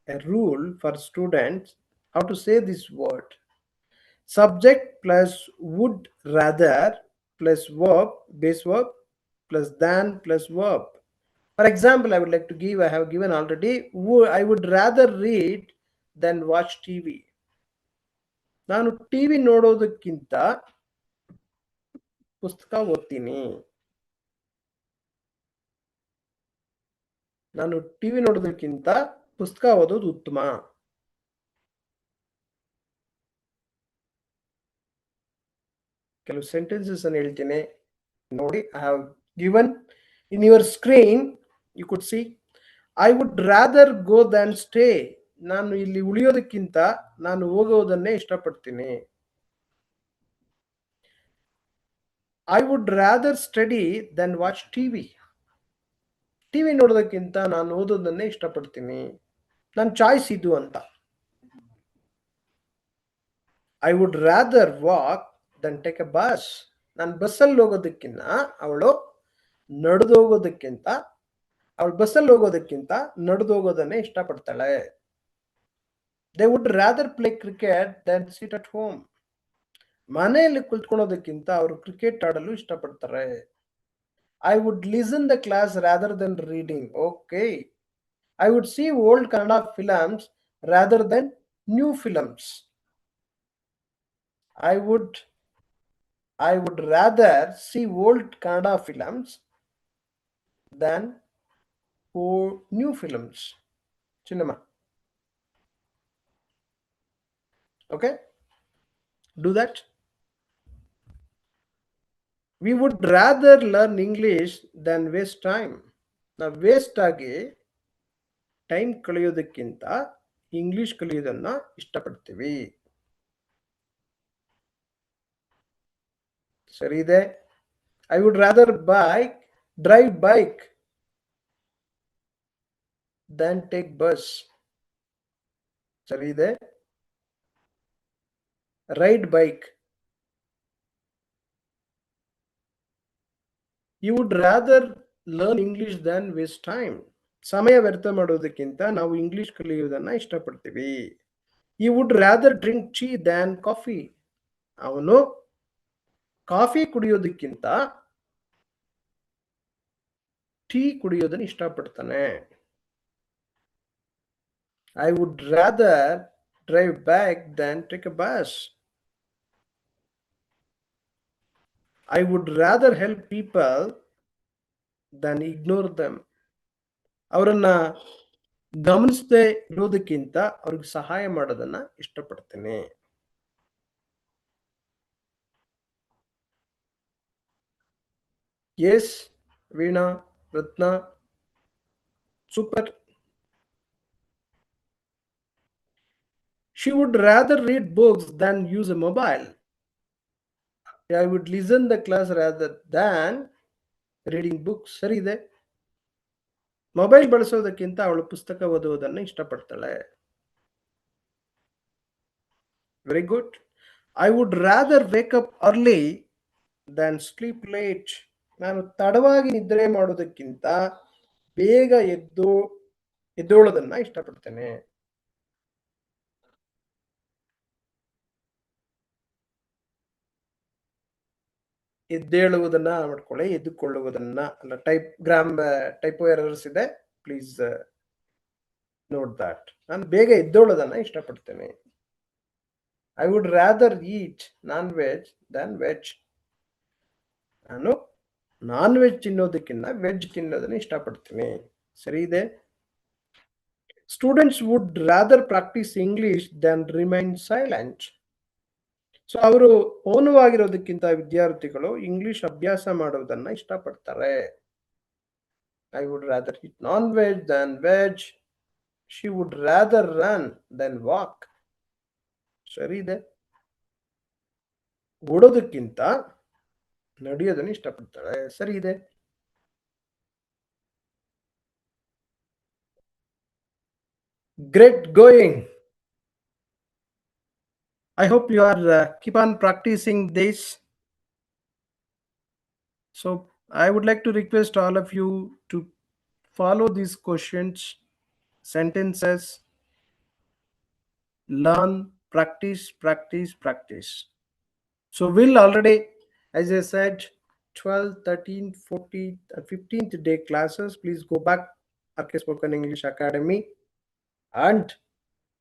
a rule for students how to say this word. Subject plus would rather plus verb, base verb plus than plus verb. For example, I would like to give, I have given already, I would rather read than watch TV. ನಾನು TV ನೋಡೋದಕ್ಕಿಂತ ಪುಸ್ತಕ ಓದ್ತೀನಿ. ನಾನು TV ನೋಡೋದಕ್ಕಿಂತ ಪುಸ್ತಕ ಓದೋದು ಉತ್ತಮ. ಕೆಲವು sentences ಅನ್ನು ಹೇಳ್ತೀನಿ ನೋಡಿ. I have given in your screen, you could see. I would rather go than stay. ನಾನು ಇಲ್ಲಿ ಉಳಿಯೋದಕ್ಕಿಂತ ನಾನು ಹೋಗೋದನ್ನೇ ಇಷ್ಟಪಡ್ತೀನಿ. I would rather study than watch TV. TV ನೋಡೋದಕ್ಕಿಂತ ನಾನು ಓದೋದನ್ನೇ ಇಷ್ಟಪಡ್ತೀನಿ. ನನ್ನ ಚಾಯ್ಸ್ ಇದು ಅಂತ. I would rather walk than take a bus. ನಾನು ಬಸ್ಸಲ್ಲಿ ಹೋಗೋದಕ್ಕಿಂತ ಅವಳು ನಡೆದೋಗೋದಕ್ಕಿಂತ ಅವಳು ಬಸ್ಸಲ್ಲಿ ಹೋಗೋದಕ್ಕಿಂತ ನಡೆದೋಗೋದನ್ನೇ ಇಷ್ಟಪಡ್ತಾಳೆ. They would rather play cricket than sit at home. ಮನೆಯಲ್ಲಿ ಕುಳಿತುಕೊಳ್ಳೋದಕ್ಕಿಂತ ಅವರು ಕ್ರಿಕೆಟ್ ಆಡಲು ಇಷ್ಟಪಡ್ತಾರೆ. I wood listen the class rather then reading. Okay. I would C old Kannada films rather then new films. I would rather see old Kannada films than new films. Cinema. Okay? Do that. We would rather learn English than waste time. Now, waste ಆಗಿ time ಕಳೆಯೋದಕ್ಕಿಂತ English ಕಲಿಯೋದನ್ನ ಇಷ್ಟಪಡ್ತೀವಿ. ಸರಿ ಇದೆ. I would rather drive bike than take bus. ಸರಿ ಇದೆ. Ride bike. You would rather learn English than waste time. ಸಮಯ ವ್ಯರ್ಥ ಮಾಡೋದಕ್ಕಿಂತ ನಾವು ಇಂಗ್ಲಿಷ್ ಕಲಿಯೋದನ್ನ ಇಷ್ಟಪಡ್ತೀವಿ. You would rather drink tea than coffee. ಅವನು ಕಾಫಿ ಕುಡಿಯೋದಕ್ಕಿಂತ ಟೀ ಕುಡಿಯೋದನ್ನ ಇಷ್ಟಪಡ್ತಾನೆ. I would rather drive back than take a bus. I would rather help people than ignore them. ಅವರನ್ನ ಗಮನಿಸದೆ ಇರೋದಕ್ಕಿಂತ ಅವ್ರಿಗೆ ಸಹಾಯ ಮಾಡೋದನ್ನ ಇಷ್ಟಪಡ್ತೇನೆ. Yes Veena, Ratna, super. She would rather read books than use a mobile. I would listen the class rather than reading books. ಸರಿ ಇದೆ. Mobile ಬಳಸೋದಕ್ಕಿಂತ ಅವಳು ಪುಸ್ತಕ ಓದುವುದನ್ನು ಇಷ್ಟಪಡ್ತಾಳೆ. Very good. I would rather wake up early than sleep late. ನಾನು ತಡವಾಗಿ ನಿದ್ರೆ ಮಾಡೋದಕ್ಕಿಂತ ಬೇಗ ಎದ್ದೇಳೋದನ್ನ ಇಷ್ಟಪಡ್ತೇನೆ. ಎದ್ದೇಳುವುದನ್ನ ಮಾಡ್ಕೊಳ್ಳಿ, ಎದ್ದುಕೊಳ್ಳುವುದನ್ನ ಅಲ್ಲ. ಟೈಪೋ ಎರರ್ಸ್ ಇದೆ, ಪ್ಲೀಸ್ ನೋಟ್ ದಟ್. ನಾನು ಬೇಗ ಎದ್ದೇಳೋದನ್ನ ಇಷ್ಟಪಡ್ತೇನೆ. I would rather eat non veg than veg. ನಾನು ನಾನ್ ವೆಜ್ ತಿನ್ನೋದಕ್ಕಿಂತ ವೆಜ್ ತಿನ್ನೋದನ್ನ ಇಷ್ಟಪಡ್ತೀನಿ. ಸರಿ ಇದೆ. Students would rather practise English than remain silent. So ಅವರು ಮೌನವಾಗಿರೋದಕ್ಕಿಂತ ವಿದ್ಯಾರ್ಥಿಗಳು ಇಂಗ್ಲಿಷ್ ಅಭ್ಯಾಸ ಮಾಡೋದನ್ನ ಇಷ್ಟಪಡ್ತಾರೆ. I would rather eat non veg than veg. She would rather run then walk. ಸರಿ ಇದೆ. ಓಡೋದಕ್ಕಿಂತ ನಡೆಯೋದನ್ನ ಇಷ್ಟಪಡ್ತಾಳೆ. ಸರಿ ಇದೆ. Great going. I hope you are keep on practicing this. So I would like to request all of you to follow these questions, sentences, learn, practice, practice, practice. So will already, as I said, 12, 13, 14, 15th day classes. Please go back RK Spoken English Academy and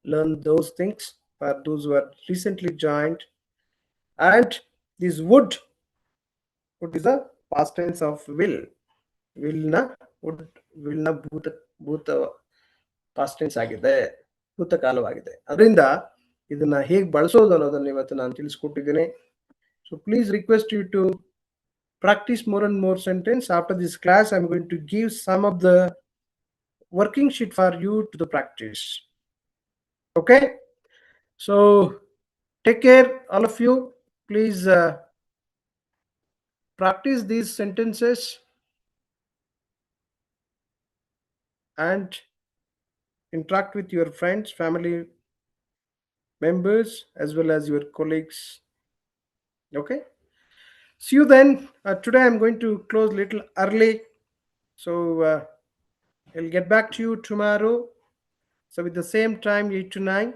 learn those things for those who are recently joined. And this would is the past tense of will. Will na ಭೂತ past tense ಆಗಿದೆ, ಭೂತಕಾಲವಾಗಿದೆ. ಅದರಿಂದ ಇದನ್ನ ಹೇಗೆ ಬಳಸೋದು ಅನ್ನೋದನ್ನ ಇವತ್ತು ನಾನು ತಿಳಿಸ್ಕೊಟ್ಟಿದ್ದೀನಿ. So please request you to practice more and more sentence. After this class, I'm going to give some of the working sheet for you to the practice. Okay? So take care, all of you. Please practice these sentences and interact with your friends, family members, as well as your colleagues. Okay? See you then. Today I'm going to close a little early. So I'll get back to you tomorrow. So with the same time, 8 to 9.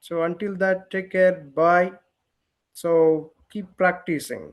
So until that, take care. Bye. So keep practicing.